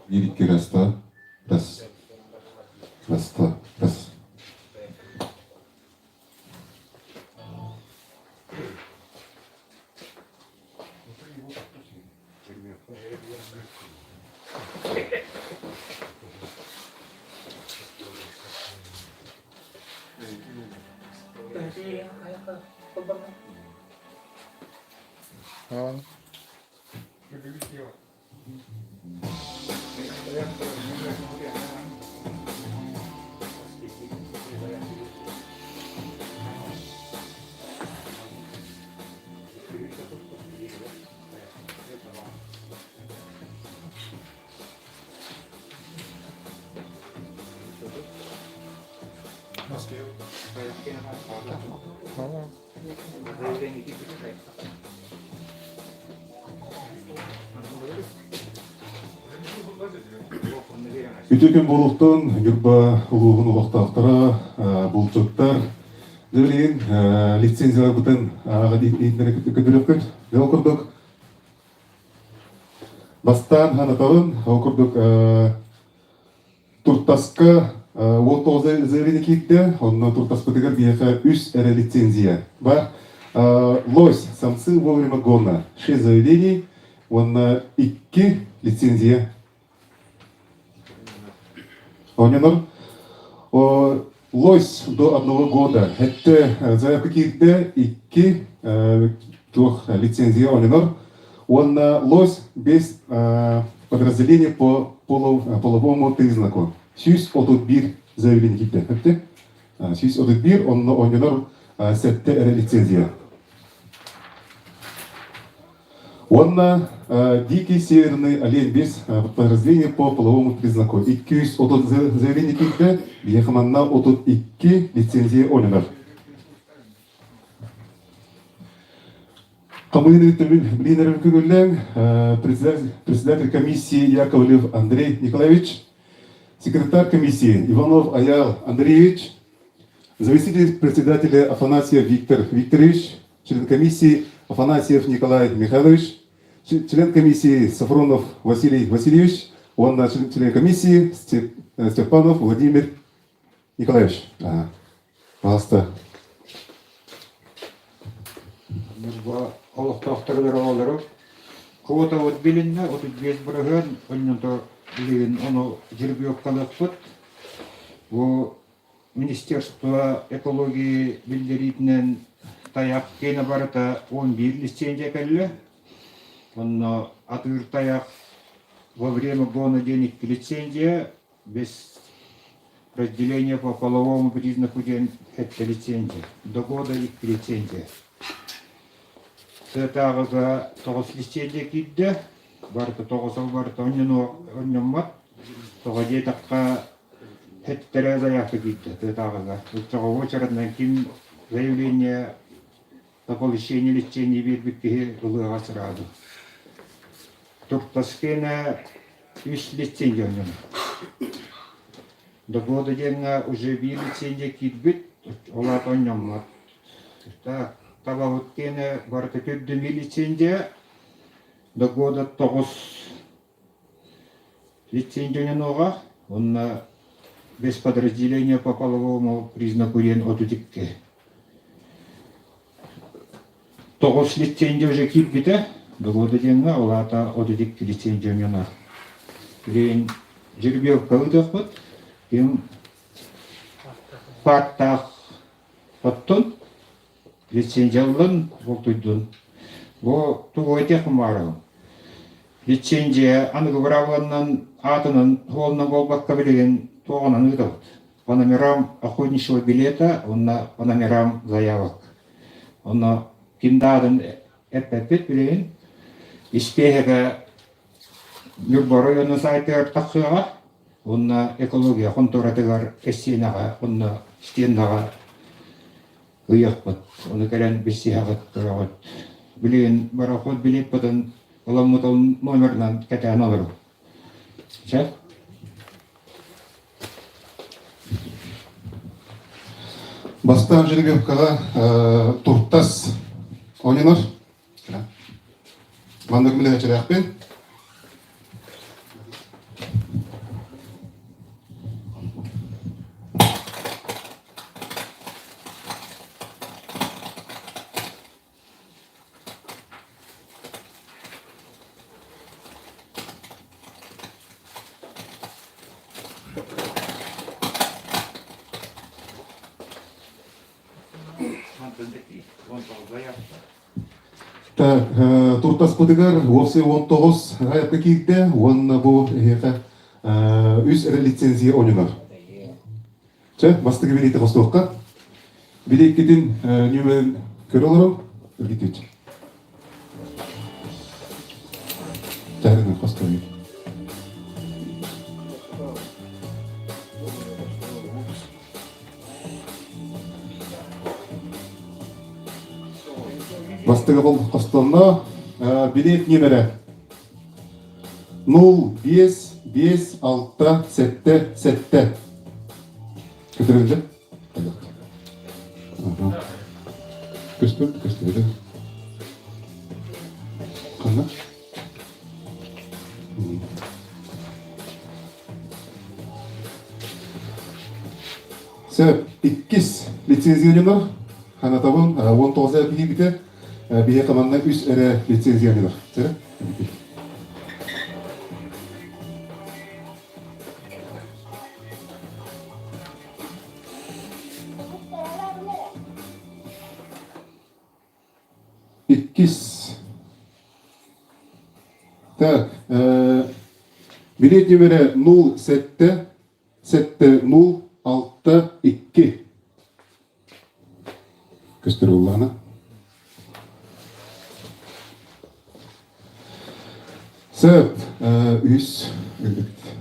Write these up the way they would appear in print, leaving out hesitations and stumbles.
Bir rasta, ras. Ütüken boluktun, yurba uluğun ulaqtaqtara, bulçuqtar, dövleyin licenziyalar buten kötülükür, del kurduk. Bastan hanatağın, kurduk Turtaska, ол тоғыз заявление кейтті, онна Туртас бітігер бияқа үс әрі лицензия. Бар, лось, самцы во время гона, 6 заявлений, онна 2 лицензия. Оненор, лось до 1 года, это заявка кейтті 2 лицензия, оненор. Он лось без подразделения по половому признаку. Сюз отут bir заявление кетті. Сюз отут bir, онынор сәтті әрі лицензия. Он дикий северный олень без подразделения по половому признаку. 200 отут заявление кетті, бияқыманна отут 2 лицензия онынор. Председатель комиссии Яковлев Андрей Николаевич, секретарь комиссии Иванов Аял Андреевич, заместитель председателя Афанасьев Виктор Викторович, член комиссии Афанасьев Николай Михайлович, член комиссии Сафронов Василий Васильевич, он член комиссии Степанов Владимир Николаевич. Пожалуйста. Олықтақтырылар олары. Квота от билинне, от без бұрығын, оннанто билин, оны жүрбі өпқалық бұд. О Министерство экологии билдеритінен таяқ кені барыта 11 лицензия кәлі. Онны атыр таяқ во время гона денег лицензия, без разделения по половому признаку ден это лицензия. До года их лицензия. Тағыға 9 лицензия кейді, барыты 9 барыты оннамат, 9 детаққа хеттері заяқты кейді тағыға. Үстіға очереднен кем заявление на получение лицензии бербекке ұлыға сұрады. Туртаскені 3 лицензия оннам. До года денге уже 1 лицензия кейді, олат оннамат. Так. Таба өткені барыты 4 лицензия, до года 9 лицензияның оға, онна без подразделения по половому признаку ден отудикке. 9 лицензия уже кип біті, до года денге олата отудикке лицензияның. Лейн жүрбеу кәудіқ бұд, кем парттақ бұттын, лицензиялын болтуйдун. Бо тугойте хумару. Лицензия ангыбравланнан атынын холынан болбаққа білеген тоғынан ыдылд. По номерам охотничьего билета, онна по номерам заявок. Онна киндадын эппепет білеген. Испехеге Нюрборойоны сайты тақсыға, онна экология хонторатығар эссенаға, онна стеннаға ұяқпыд. Оны кәлен бессияғыт тұрағыт. Білеген бараход білет бұтын оламытыл номернан кәтән алыру. Шәк? Бастан жеребеккаға туртас ойнанар. Мандық мілі әчірәқпен. Так, туртас пытыгар вовсе 19 гаятка кирде, он бу хека үз лицензия ойнанар. Че, бастыгы билеті қостуыққа. Билет кетен нөмірін көрі оларау, үлгетет. Жарына қостуы. Бастыгы бұл қостуына билет нөмірі 05567. Көтерілді? Көстірді. Қанна? Сөп, 2 лицензияны қанатауын 19 әпіге біті бейе қаманна үз әрі лицензияны бар. Сәрі? Так, билет номері 077062. Көстір олғаны. Сөп, үз үлбікті.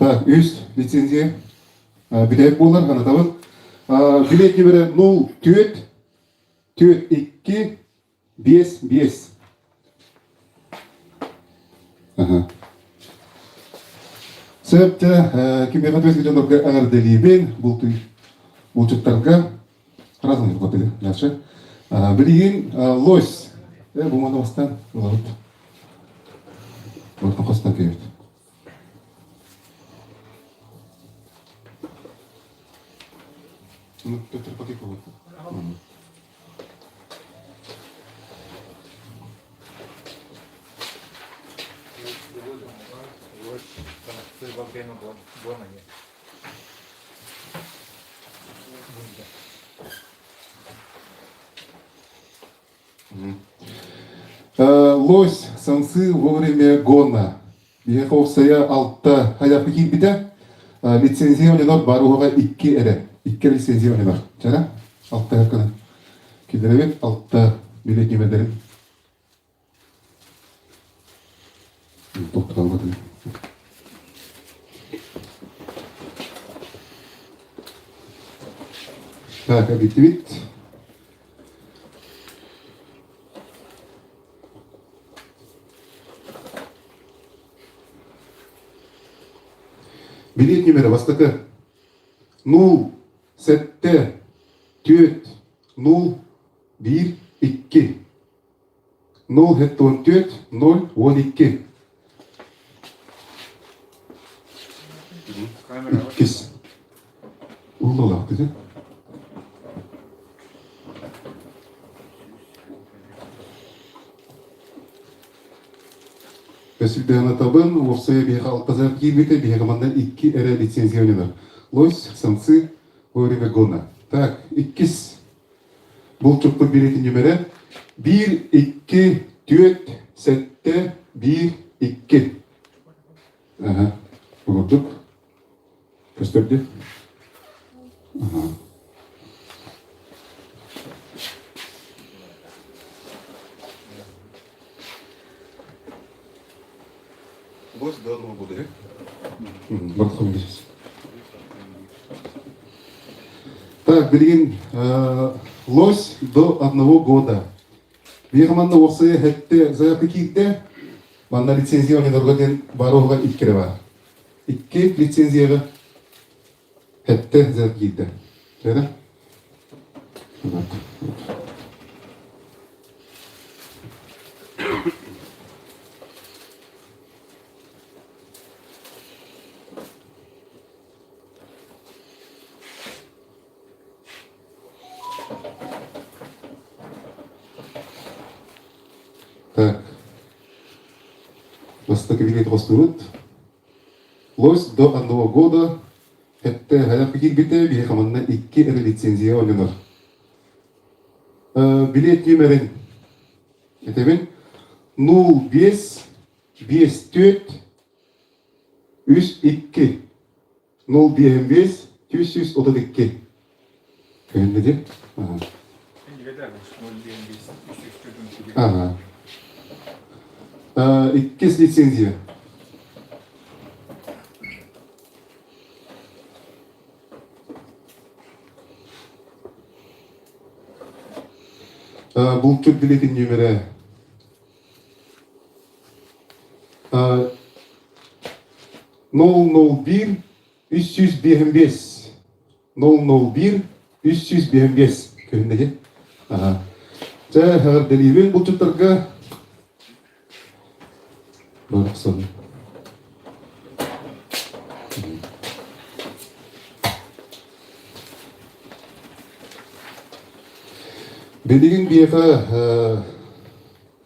Так, үз лицензия билет болар, қанатауын. Билет номері 04-42-55. Сөпті, кембе қатвезгі жондарға ағарделеймен, бұл жұттарға разын ғапеді, жақшы. Білеген лось, бұманы бастан, олауыт. Олауытын қостан кемет. Петр, поки кого-то. Лось, самцы во время гона. Ехал saya altta hayat pikir bida. Лицензия ойнанар баруға 2 әрі. 2 лицензия ойнанар. Жара? Алtta әркіні. Келдіребет, алtta билет немедерін. Тоқты қалғады. Так, объективит. Билет номері бастықы 0-7-4-0-1-2 0-7-4-0-12 2 Ұлы лақты. Көсілді анатабын, орсая бейға алтазар кейбеті бейға командан 2 әрі лицензия ойнанар. Лось, самцы, время гона. Так, 2. Бұл чөппір билетін нөмірі 1-2-4-7-1-2. Бұғырдық. Көстірді. Так, билигин лось до 1 года. Бихаманна оқсая хәтте заявка киитте, манна лицензия ойноргоден баруға иккере бар. Икке лицензияға хәтте заявка киитте. Деді? Так. Востоковелит Ростурут. Лось до 1 года. Это хаяк кирбите бихаманна икки лицензия ойнор. Билет номерин. Это бен 05 54 302 055 332. Көнде деп? Ага. Иккес лицензия. Бұл чөп билетін нөмірі 001 355 001 355 көнде деп? Ага. Жа, хағыр дәлейбен бұл чөптарға Барықсан. Белигин бияха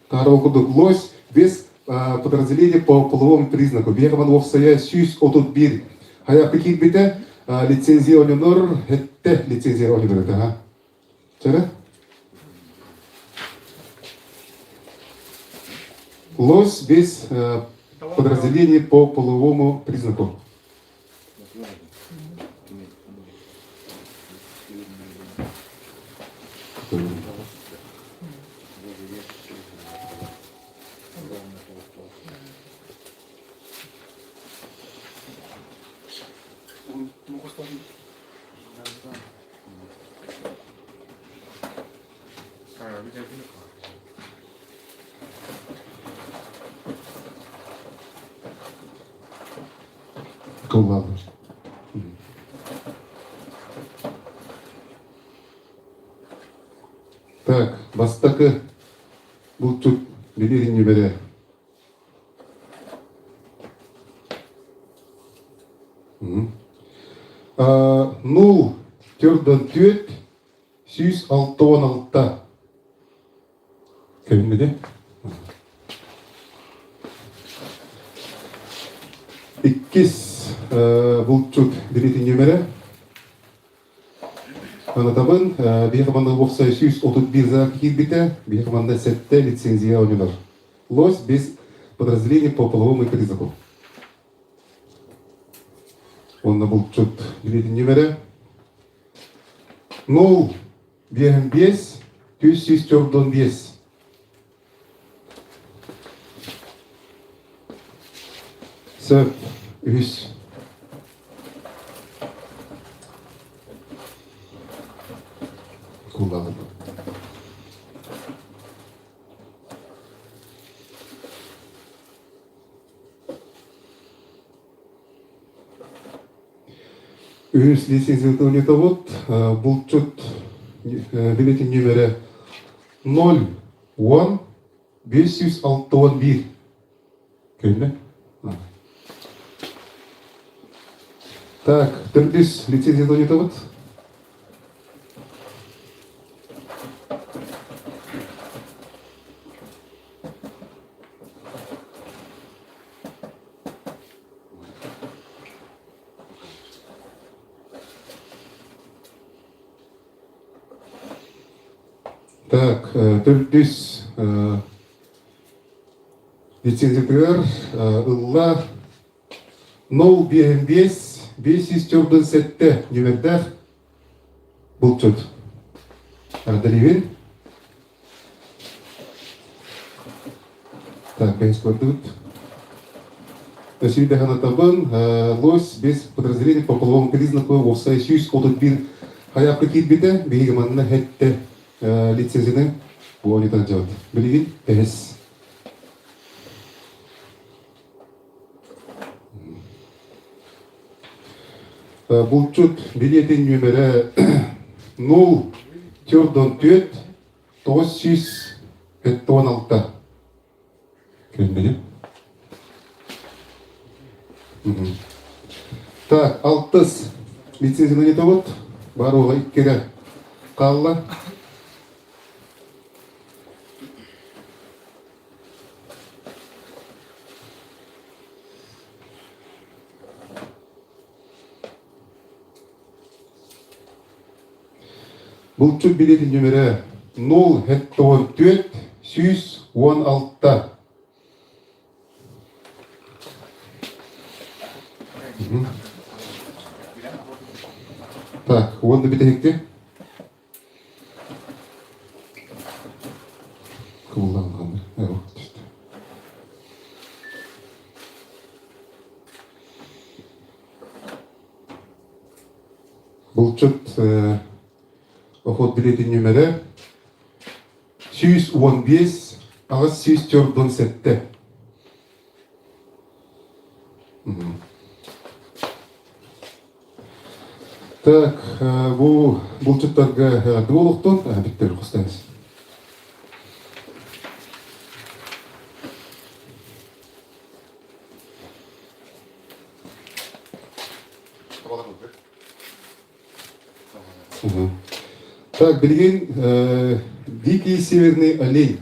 таралкуды лось без подразделения по половому признаку. Бияха ван овсая сюз отут бир. Хая пекит бите лицензия онинор, хетте лицензия онинор это. Чара? Лось без подразделения по половому признаку. Ладно. Так, бастакы бұл тут билерин небере. Нул төрдөн төт, 106 көнде. Иккис бұл чук билетін нөмірі. Анатабын, бейхаманда оқса 131 заявка кирбите, бейхаманда сәтті лицензия ойнылар. Лось без подразделения по половому признаку. Онда бұл чук билетін нөмірі. 055 345. Сөп, үс. Kullanım. Üst лицензияты унитовод, бұл чөт билетін нөмірі 010 561. Көнді? Так, түрдіс лицензияты унитовод. Так, түрдіс лицензиялар ылла 055 547 нөмірдер бұл чөт. Ардалевин. Так, бәйіз көрдігіт. Сүйді ғана табын, лось без подразделения по половому признаку овсай 131 Hayapı kilbide bir manna hette лицензияны bu onita cevap. Bilgin pes. Bulçut biletin nümere 0 4 900 16. Kendini. Так, алтыс лицензияны не вот, баруға иккере қалла. Bulçut билетін нөмірі 0 116. Так, онды бітіректе. Кылданғанды. Bulçut охот билетін нөмірі 115 ағыз 147. Так, бұл бұлчыттарға дуолықтың, біттер қостаңыз. Так, білген дикий северный олень.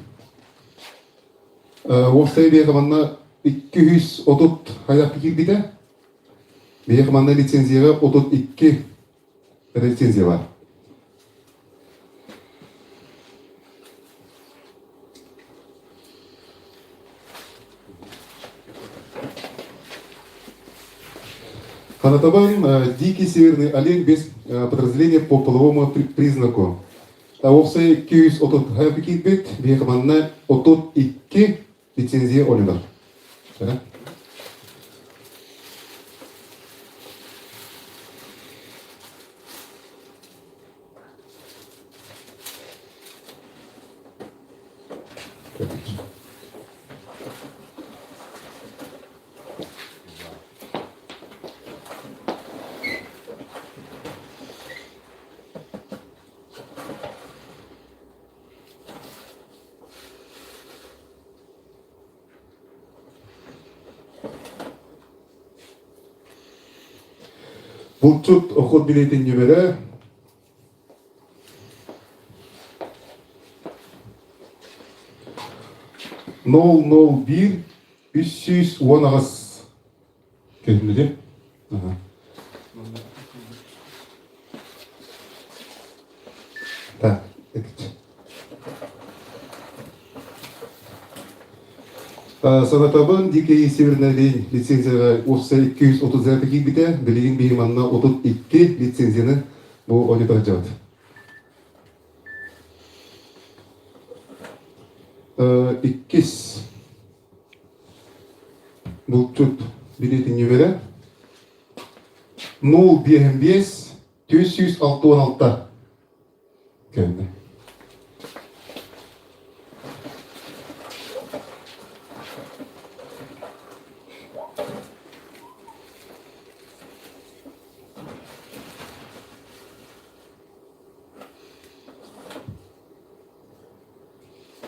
Остай бейқаманна 230 аяқ келбейді. Бейқаманна лицензияға 32 лицензия var. Ханатабан дикий северный олень без подразделения по половому признаку. Овсай 230 аяқ келбейді. Бейқаманна 32 лицензия олиндар. Bulçut охот билетін нөмірі 001 310 ағыз. Келді де? Так, екті. Санатабын дикий северный олень лицензияға осы 230 келбейді. Білеген бейманына 32 лицензияны бұл аудитор жауады. İkiz Bulçut biletin nömeri 015 416 geldi.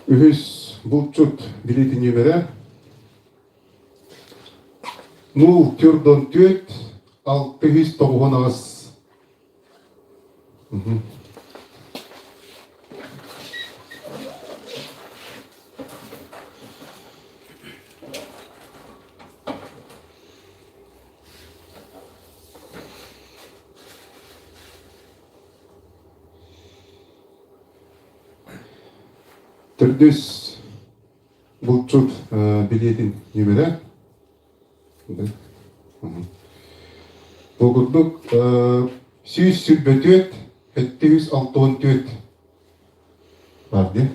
Ühüs Bulçut biletin nömeri 044 690 Türdüz Bulçut biletin nömeri Bugündük 124 764 vardı.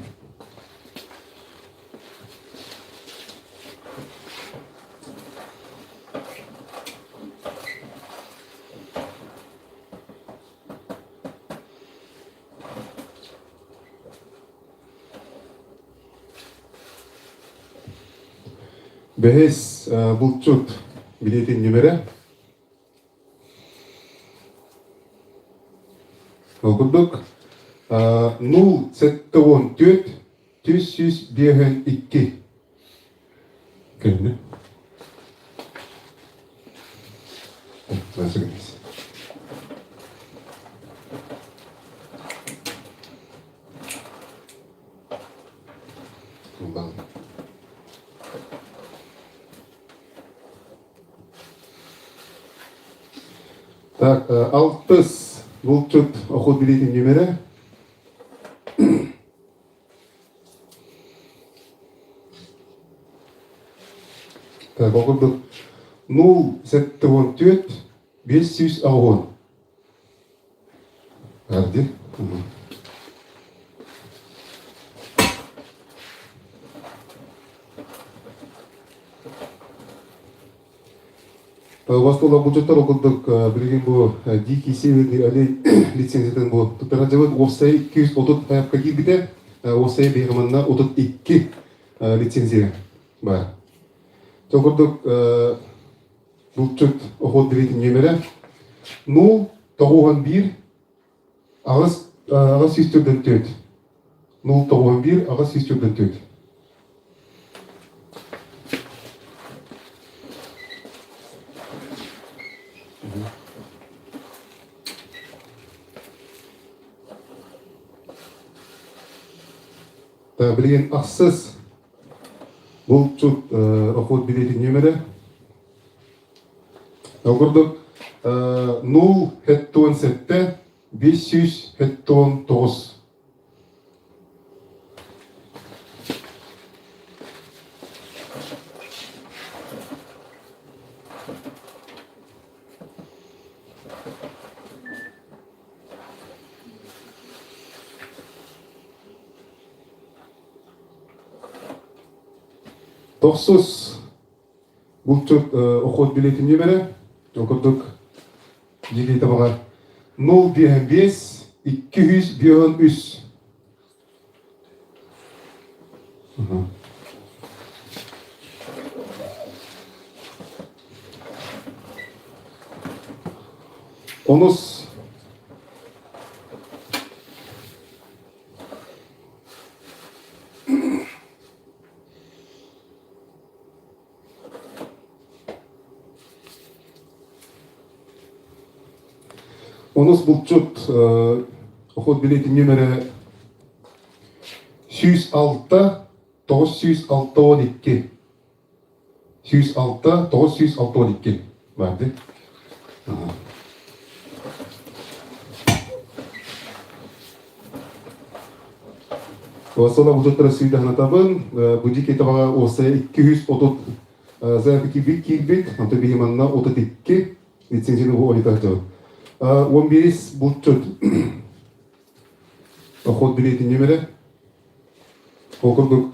Бәһес бұлчут билетін нөмірі. Оқыдық. 074 302. Көліне. Nasıl geliriz? Kullanın. Так, алтыс бұлчут оқуд билетін нөмірі. Так, оқыдық. 074 510. Әрде? Вастола бұлчуттар оқыдық білген бұл Дикий Северный олень лицензиядан бұл. Тұттарға жауын осай 230 аяққа келгіде осай бейғаманна 32 лицензия бар. Тоқырдық бұлчут оқуд білетін нөмірі 091 ағыз 104. 091 ағыз 104. Білген ақсыз бұлчут оқуд білетін нөмірі. Оқырдық 017 509. Тоқсыз бұлчут оқуд білетін нөмірі. Оқырдық жеке табаға 015 293. Оныз бұлчут оқуд білетін нөмірі 106 906 106 906 барды. Сола бұлчуттары сүйді ғанатабын, бұдик етабаға осы 230 зәпікі бік келбет, анты бейманна 32 лицензияны бұл олетар 15 бұлчут оқуд білетін нөмірі. Оқырдық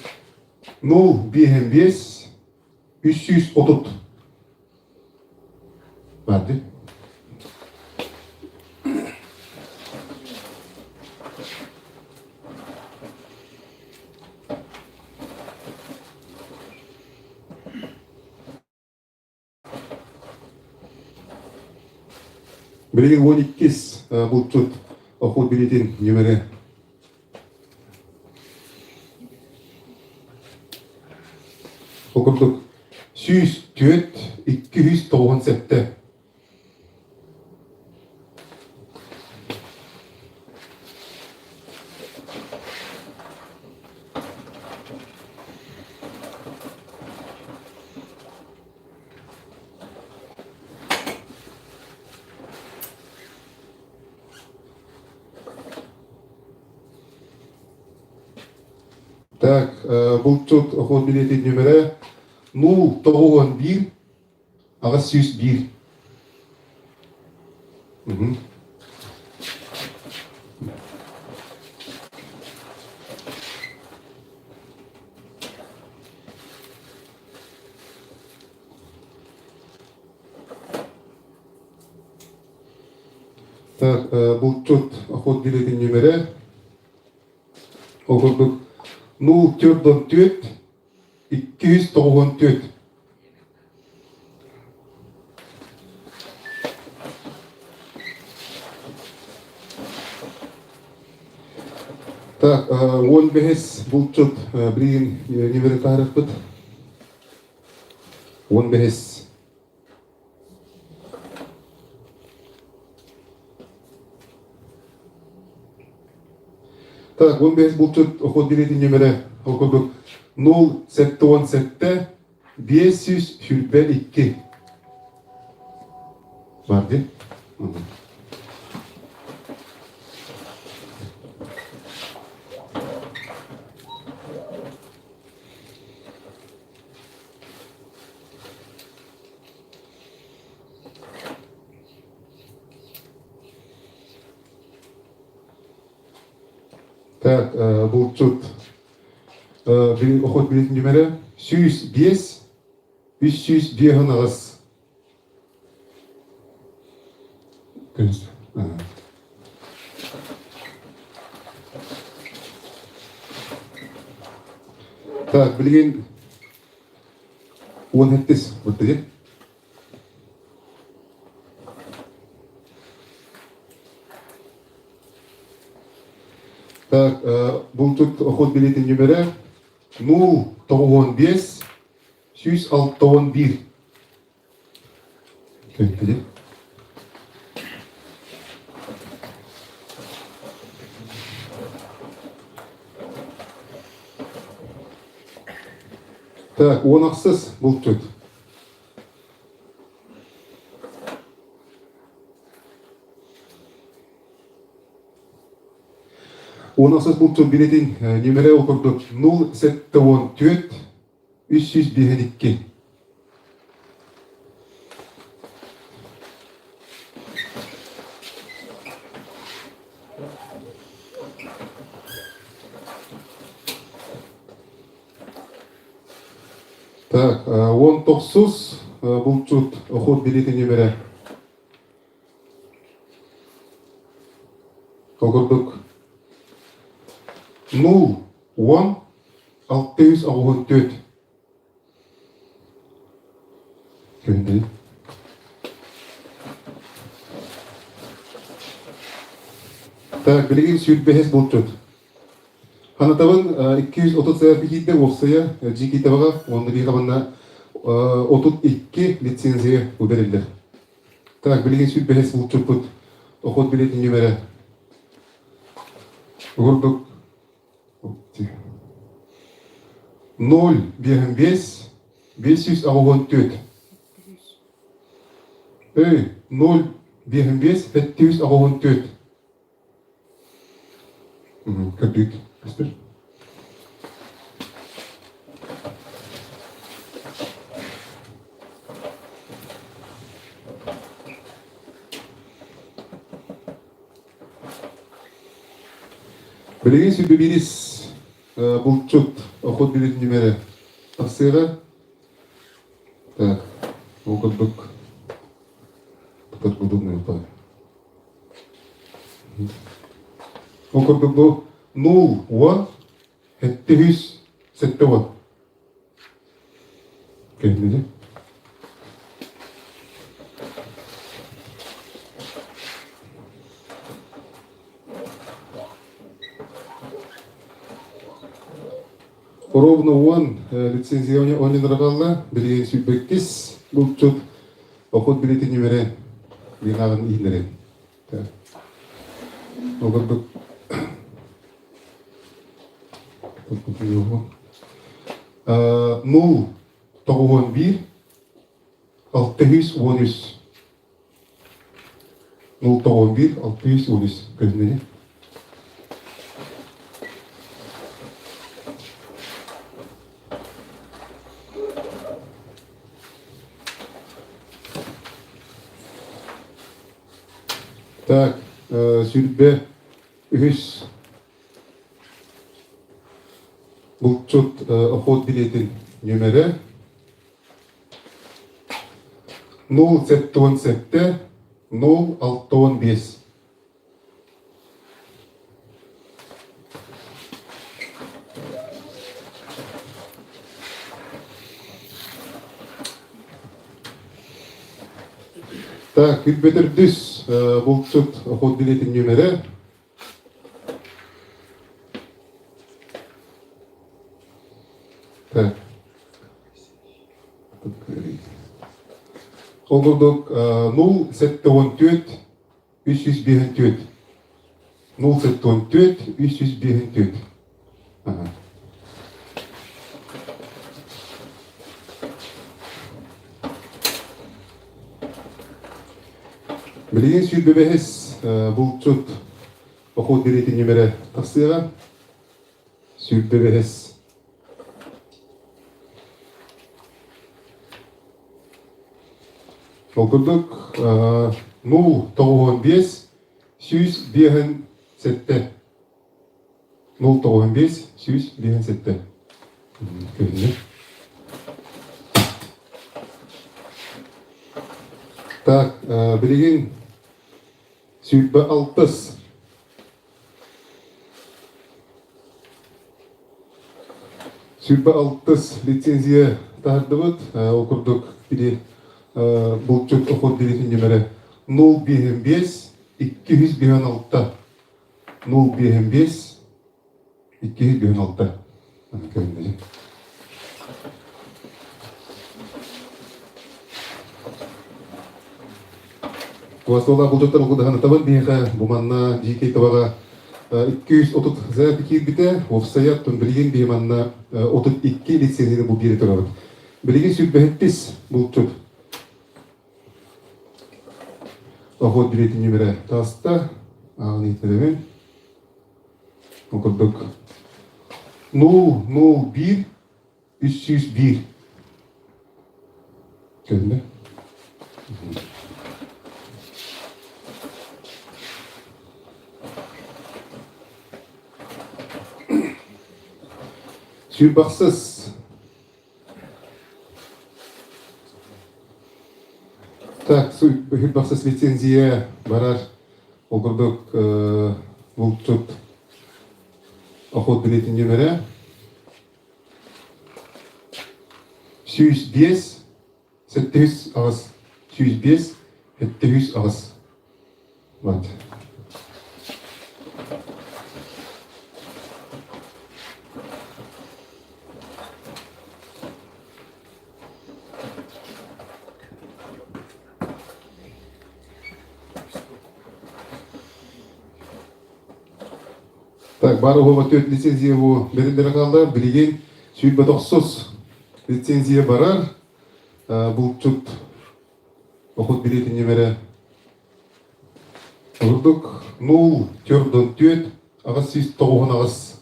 015 330 барды. Білген 12 бұлчут оқуд білетін нөмірі. Оқырдық 104 297. Так, бұлчут оқуд білетін нөмірі 091 ағыз 101. Так, бұлчут оқуд білетін нөмірі. Оқырдық 044 294. Так, 15 булчут блин немерен тарыхпыт. 15. Так, 15 булчут охот билетин немере окудук 0-7-17 500 хүрбе 2. Бар ди? Так, булчут охот билетин немере 105 300 биягын ағыз. Көз. Так, білген 17 бұтты де. Так, бұл тут охот билетін немері 0-95 161. Көйтті де. Так, онақсыз бұл тут. Онақсыз бұл тут билетін немері оқырдық 0-7-14 352. Так, 19 бұл тут охот билетін немері оқырдық 0-10-664. Көндей. Так, білеген сүйітбәхес бұл тут. Ханатабын 230 сәйірпекейді оқсая жеке табаға, онды бейғабанна 32 лицензия өберілдір. Так, білеген сүйітбәхес бұл тут бұд. Оқот білетін немері. Ғырдық 0-5 564. 0-5 564. Кірдік. Көстір. Білеген сөйбе берес бұл чөт охот билетін немері тақсыға. Так, оқырдық. Бұтат бұдылмай ұпай. Оқырдық бұл 0-7-7. Кәдімді. Ровно он лицензирование он не нравился, билеген сүйбектес, бұл чөт охот билетін немері бинағын иінерен. Оқырдық. 0-91 613. 0-91 613. Көзіне. Так, сүйрбе үз бұл чөт охот билетін немері 0-7-17 0-6-15. Так, күлбетір дүс бұл чөт охот билетін немері Так. Олдық 0-7-14 354. 0-7-14 354. Ага. Білеген сүйір бәбәхес бұл чөт оқуд беретін немері тақсыға. Сүйір бәбәхес. Олдық 0-9-15 100-7. 0-9-15 100-7. Көрінді. Так, білеген сүйірбі 6. Сүйірбі 6 лицензия тағырды бұд. Оқырдық біле бұл чөт оқуд беретін немері 0-5-216. 0-5-216. Көрінді. Куасола бұл жоттар оқудағаны табын бейға бұманна жекей табаға 230 зәр бекер біті, офсаят тұн білген бейманна 32 лицензияны бұл бері тұрабын. Білеген сүйт бәхеттес бұл чөт. Оқуд білетін немері таста, ағын еттерімен. Оқырдық 0-0-1-301. Көрінді? Сүйірбақсыз. Так, сүйірбақсыз лицензия барар. Оқырдық бұл чөт оқуд білетін немері 105 700 ағыз. 105 700 ағыз. Бат. Так, бары оба 4 лицензия бұл берілдері қалды. Білеген сүйірбі 900 лицензия барар. Бұл чөт оқуд білетін немері ұрдық 0-4-4 ағыз 109 ағыз.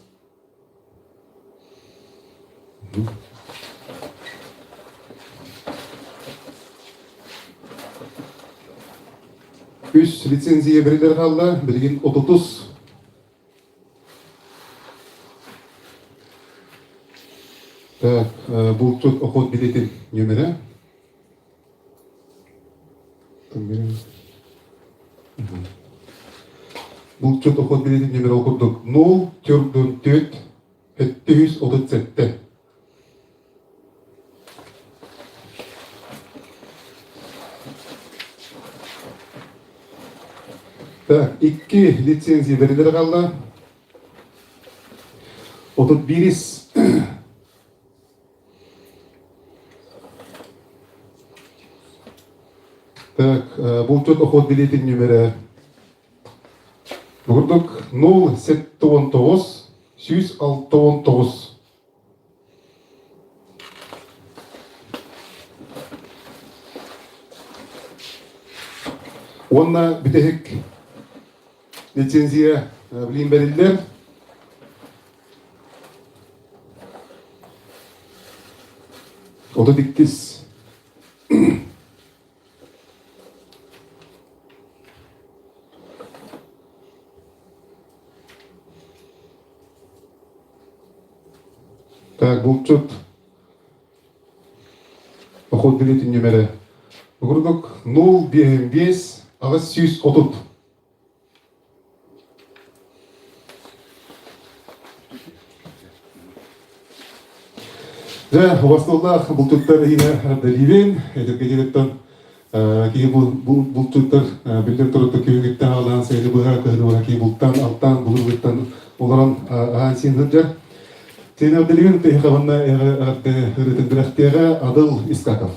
Үш лицензия берілдері қалды. Білеген 30. Так, бұл чөт оқуд білетін немері. Бұл чөт оқуд білетін немері оқырдық 0-4-4 737. Так, 2 лицензия берілері қалды. 31. Так, бұл чөт оқуд білетін немері Бұғырдық 0-7-19 106-19. Онна бітехік лицензия білейін бәрілдер. Ода діктіз. Так, бұл чөт оқуд білетін немері Бұғырдық 0-5 ағыз 130. Жа, ұбастылдақ бұл чөттер еңі дәлейбен, әдіргедереттен кейін бұл чөттер білдер тұрытты күйіңеттен ағылан сәйді бұға көзді бұға кейін бұлттан, алттан, бұлырғыттан оларан аған сен жар. Сен авделеген тейхаванна хырытындырахтега Адыл Искаков.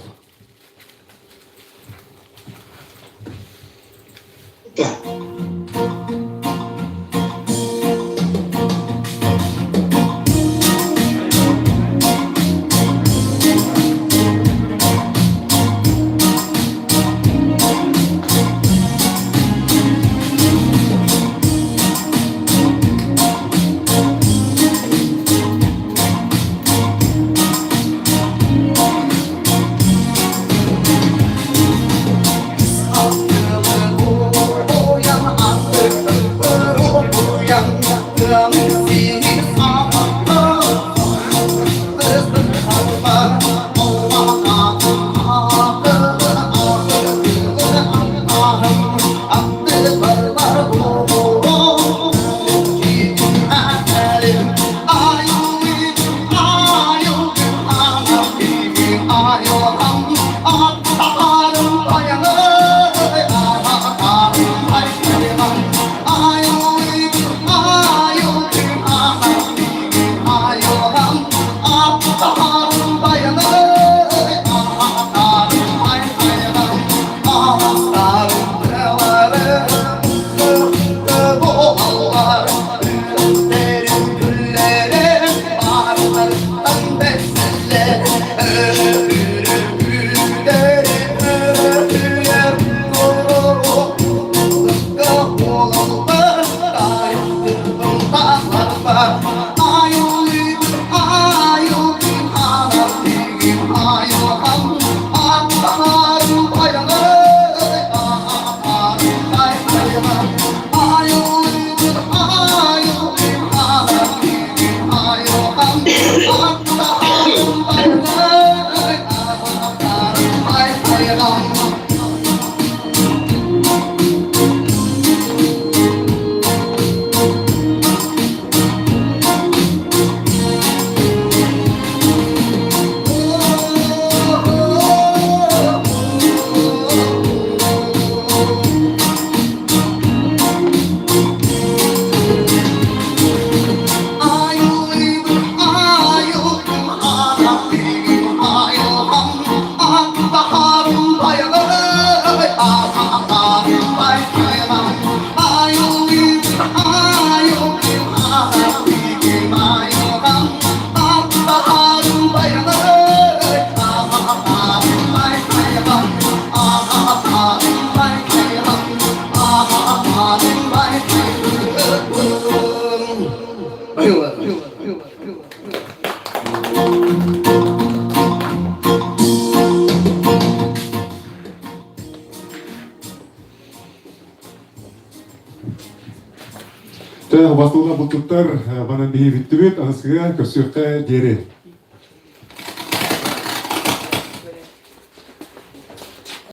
Бастылған бұлтықтар банан бейі біттібет, анысыға көрсеққа дері.